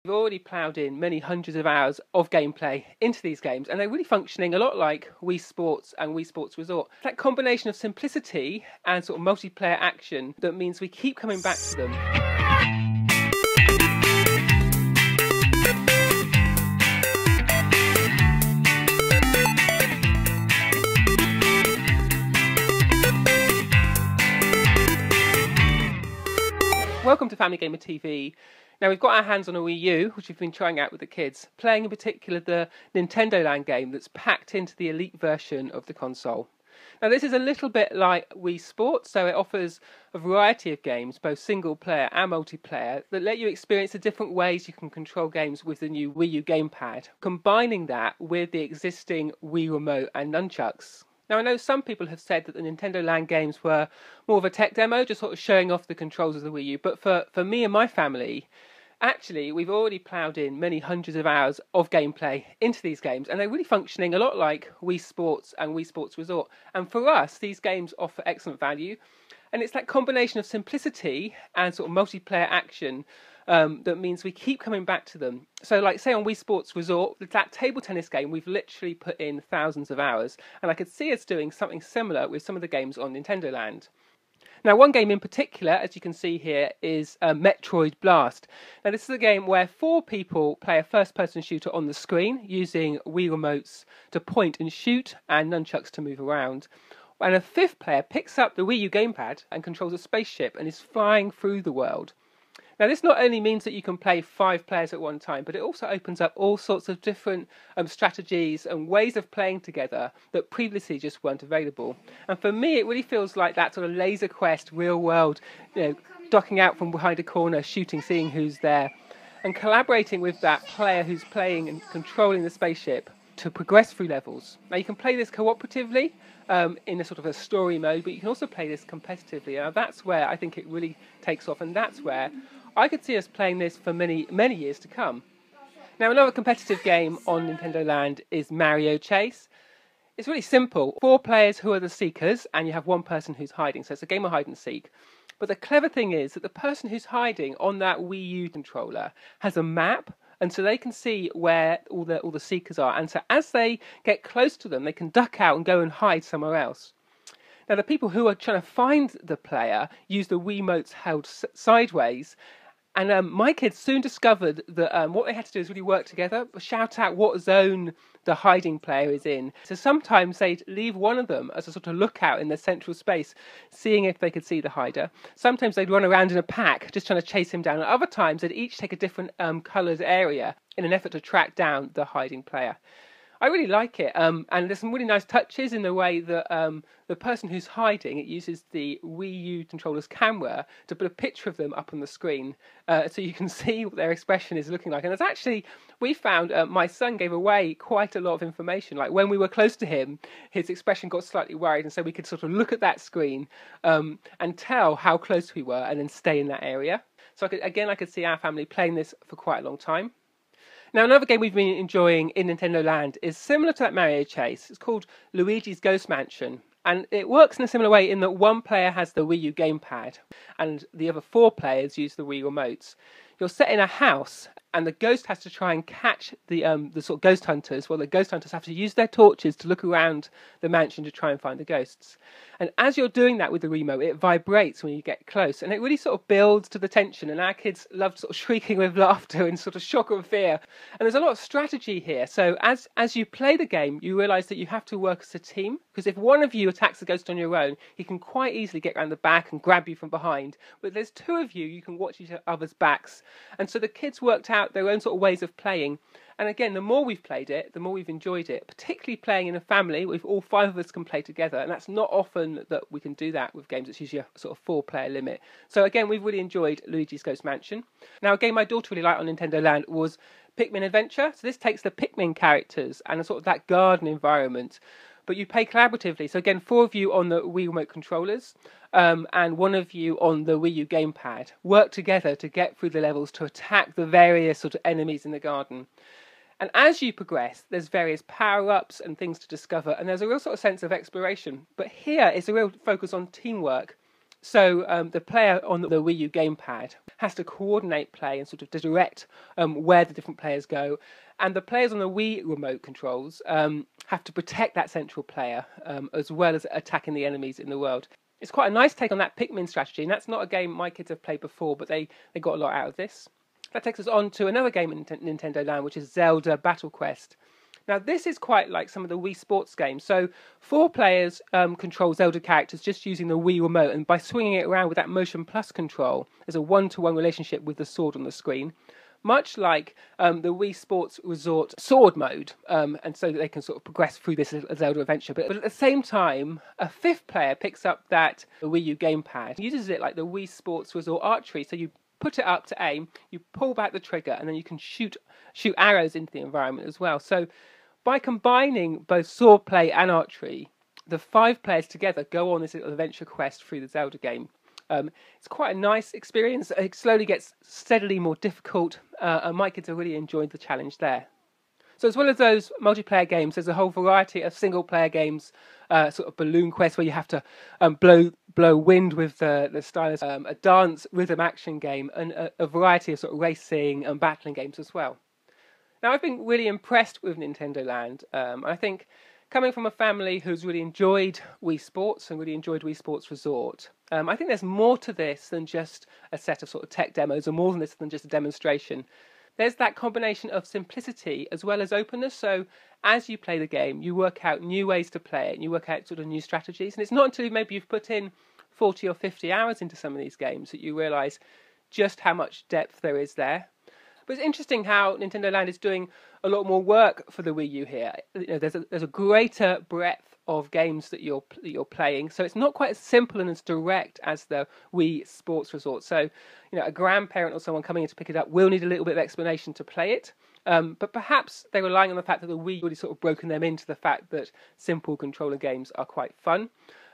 We've already ploughed in many hundreds of hours of gameplay into these games, and they're really functioning a lot like Wii Sports and Wii-Sports Resort. That combination of simplicity and sort of multiplayer action that means we keep coming back to them. Welcome to Family Gamer TV. Now we've got our hands on a Wii U, which we've been trying out with the kids, playing in particular the Nintendo Land game that's packed into the Elite version of the console. Now this is a little bit like Wii Sports, so it offers a variety of games, both single player and multiplayer, that let you experience the different ways you can control games with the new Wii U gamepad, combining that with the existing Wii Remote and nunchucks. Now, I know some people have said that the Nintendo Land games were more of a tech demo, just sort of showing off the controls of the Wii U, but for me and my family, actually, we've already ploughed in many hundreds of hours of gameplay into these games, and they're really functioning a lot like Wii Sports and Wii Sports Resort. And for us, these games offer excellent value, and it's that combination of simplicity and sort of multiplayer action that means we keep coming back to them. So like say on Wii Sports Resort, that table tennis game, we've literally put in thousands of hours, and I could see us doing something similar with some of the games on Nintendo Land. Now one game in particular, as you can see here, is Metroid Blast. Now this is a game where 4 people play a first-person shooter on the screen using Wii remotes to point and shoot and nunchucks to move around. And a 5th player picks up the Wii U gamepad and controls a spaceship and is flying through the world. Now this not only means that you can play 5 players at one time, but it also opens up all sorts of different strategies and ways of playing together that previously just weren't available. And for me, it really feels like that sort of Laser Quest, real world, ducking out from behind a corner, shooting, seeing who's there, and collaborating with that player who's playing and controlling the spaceship to progress through levels. Now you can play this cooperatively in a sort of a story mode, but you can also play this competitively. Now that's where I think it really takes off, and that's where I could see us playing this for many years to come. Now another competitive game on Nintendo Land is Mario Chase. It's really simple. 4 players who are the seekers, and you have 1 person who's hiding, so it's a game of hide and seek. But the clever thing is that the person who's hiding on that Wii U controller has a map, and so they can see where all the seekers are, and so as they get close to them, they can duck out and go and hide somewhere else. Now the people who are trying to find the player use the Wiimotes held sideways, and my kids soon discovered that what they had to do is really work together, shout out what zone the hiding player is in. So sometimes they'd leave one of them as a sort of lookout in the central space, seeing if they could see the hider. Sometimes they'd run around in a pack, just trying to chase him down. And other times they'd each take a different coloured area in an effort to track down the hiding player. I really like it, and there's some really nice touches in the way that the person who's hiding, it uses the Wii U controller's camera to put a picture of them up on the screen so you can see what their expression is looking like. And it's actually, we found my son gave away quite a lot of information. Like when we were close to him, his expression got slightly worried, and so we could sort of look at that screen and tell how close we were and then stay in that area. So I could see our family playing this for quite a long time. Now another game we've been enjoying in Nintendo Land is similar to that Mario Chase. It's called Luigi's Ghost Mansion, and it works in a similar way in that 1 player has the Wii U gamepad and the other 4 players use the Wii remotes. You're set in a house, and the ghost has to try and catch the sort of ghost hunters. Well, the ghost hunters have to use their torches to look around the mansion to try and find the ghosts. And as you're doing that with the remote, it vibrates when you get close, and it really sort of builds to the tension. And our kids loved sort of shrieking with laughter and sort of shock and fear. And there's a lot of strategy here. So as you play the game, you realise that you have to work as a team, because if one of you attacks the ghost on your own, he can quite easily get around the back and grab you from behind. But there's 2 of you, you can watch each other's backs. And so the kids worked out their own sort of ways of playing. And again, the more we've played it, the more we've enjoyed it, particularly playing in a family with all 5 of us can play together. And that's not often that we can do that with games. It's usually a sort of 4-player limit. So again, we've really enjoyed Luigi's Ghost Mansion. Now, a game my daughter really liked on Nintendo Land was Pikmin Adventure. So this takes the Pikmin characters and sort of that garden environment, but you play collaboratively. So again, 4 of you on the Wii remote controllers and 1 of you on the Wii U gamepad work together to get through the levels to attack the various sort of enemies in the garden. And as you progress, there's various power-ups and things to discover, and there's a real sort of sense of exploration. But here it's a real focus on teamwork. So the player on the Wii U gamepad has to coordinate play and sort of direct where the different players go. And the players on the Wii remote controls have to protect that central player as well as attacking the enemies in the world. It's quite a nice take on that Pikmin strategy, and that's not a game my kids have played before, but they got a lot out of this. That takes us on to another game in Nintendo Land, which is Zelda Battle Quest. Now, this is quite like some of the Wii Sports games. So 4 players control Zelda characters just using the Wii remote, and by swinging it around with that Motion Plus control, there's a one-to-one relationship with the sword on the screen, much like the Wii-Sports Resort sword mode, and so that they can sort of progress through this Zelda adventure. But at the same time, a 5th player picks up that Wii U gamepad, uses it like the Wii-Sports Resort archery, so you put it up to aim, you pull back the trigger, and then you can shoot arrows into the environment as well. So by combining both swordplay and archery, the 5 players together go on this little adventure quest through the Zelda game. It's quite a nice experience. It slowly gets steadily more difficult, and my kids are really enjoying the challenge there. So as well as those multiplayer games, there's a whole variety of single-player games, sort of balloon quest where you have to blow wind with the stylus, a dance rhythm action game, and a variety of sort of racing and battling games as well. Now, I've been really impressed with Nintendo Land. I think coming from a family who's really enjoyed Wii Sports and really enjoyed Wii Sports Resort, I think there's more to this than just a set of sort of tech demos, or more than this than just a demonstration. There's that combination of simplicity as well as openness. So as you play the game, you work out new ways to play it, and you work out sort of new strategies. And it's not until maybe you've put in 40 or 50 hours into some of these games that you realise just how much depth there is there. But it's interesting how Nintendo Land is doing a lot more work for the Wii U here. You know, there's a greater breadth of games that you're playing, so it's not quite as simple and as direct as the Wii Sports Resort. So, you know, a grandparent or someone coming in to pick it up will need a little bit of explanation to play it. But perhaps they're relying on the fact that the Wii really sort of broken them into the fact that simple controller games are quite fun.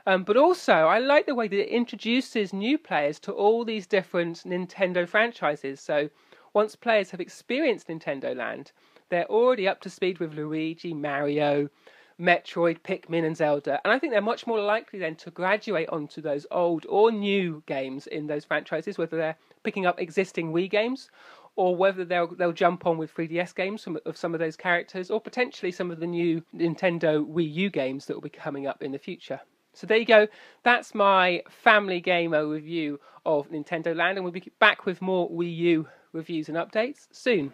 But also, I like the way that it introduces new players to all these different Nintendo franchises. So once players have experienced Nintendo Land, they're already up to speed with Luigi, Mario, Metroid, Pikmin and Zelda. And I think they're much more likely then to graduate onto those old or new games in those franchises, whether they're picking up existing Wii games or whether they'll jump on with 3DS games of some of those characters, or potentially some of the new Nintendo Wii U games that will be coming up in the future. So there you go. That's my family gamer review of Nintendo Land, and we'll be back with more Wii U reviews and updates soon.